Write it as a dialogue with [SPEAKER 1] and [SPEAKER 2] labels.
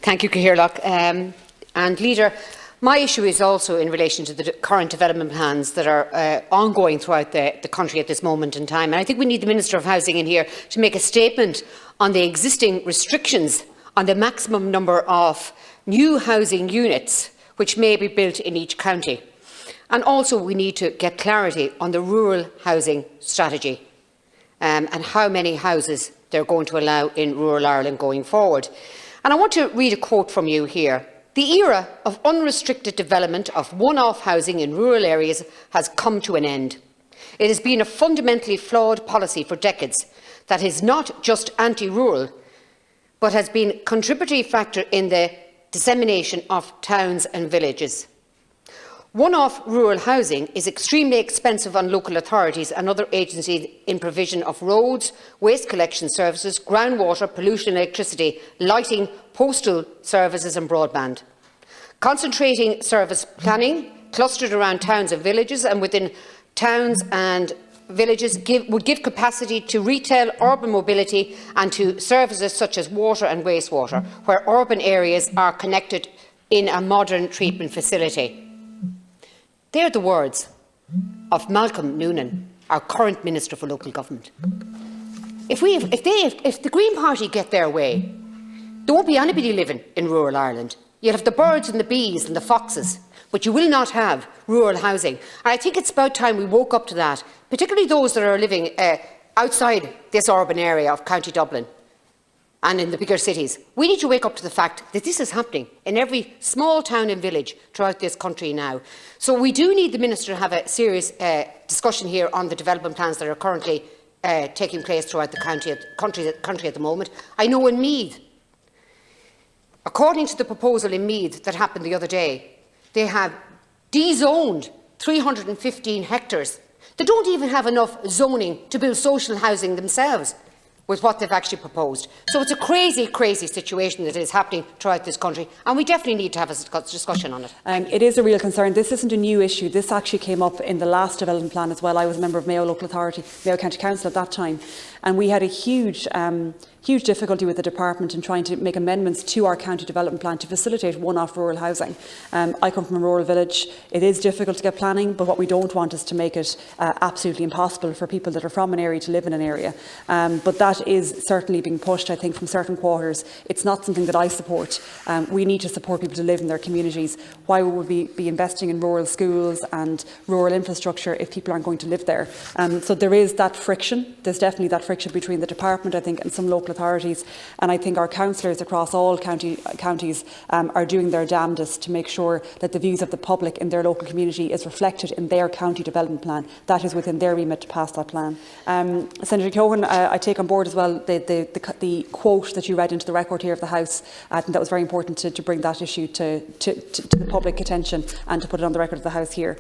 [SPEAKER 1] Thank you, Cathaoirleach. And Leader, my issue is also in relation to the current development plans that are ongoing throughout the country at this moment in time. And I think we need the Minister of Housing in here to make a statement on the existing restrictions on the maximum number of new housing units which may be built in each county. And also we need to get clarity on the rural housing strategy and how many houses they're going to allow in rural Ireland going forward. And I want to read a quote from you here. The era of unrestricted development of one-off housing in rural areas has come to an end. It has been a fundamentally flawed policy for decades that is not just anti-rural, but has been a contributory factor in the dissemination of towns and villages. One-off rural housing is extremely expensive on local authorities and other agencies in provision of roads, waste collection services, groundwater, pollution, electricity, lighting, postal services and broadband. Concentrating service planning clustered around towns and villages and within towns and villages would give capacity to retail, urban mobility and to services such as water and wastewater, where urban areas are connected in a modern treatment facility. They're the words of Malcolm Noonan, our current Minister for Local Government. If the Green Party get their way, there won't be anybody living in rural Ireland. You'll have the birds and the bees and the foxes, but you will not have rural housing. And I think it's about time we woke up to that, particularly those that are living outside this urban area of County Dublin and in the bigger cities. We need to wake up to the fact that this is happening in every small town and village throughout this country now. So we do need the Minister to have a serious discussion here on the development plans that are currently taking place throughout the country at the moment. I know in Meath, according to the proposal in Meath that happened the other day, they have dezoned 315 hectares. They don't even have enough zoning to build social housing themselves with what they've actually proposed. So it's a crazy, crazy situation that is happening throughout this country, and we definitely need to have a discussion on it.
[SPEAKER 2] It is a real concern. This isn't a new issue. This actually came up in the last development plan as well. I was a member of Mayo Local Authority, Mayo County Council at that time, and we had a huge difficulty with the department in trying to make amendments to our county development plan to facilitate one-off rural housing. I come from a rural village. It is difficult to get planning, but what we don't want is to make it absolutely impossible for people that are from an area to live in an area. But that is certainly being pushed, I think, from certain quarters. It's not something that I support. We need to support people to live in their communities. Why would we be investing in rural schools and rural infrastructure if people aren't going to live there? So there is that friction. There's definitely that friction between the department, I think, and some local authorities, and I think our councillors across all counties are doing their damnedest to make sure that the views of the public in their local community is reflected in their county development plan. That is within their remit to pass that plan. Senator Keogan, I take on board as well the quote that you read into the record here of the House. I think that was very important to bring that issue to the public attention and to put it on the record of the House here.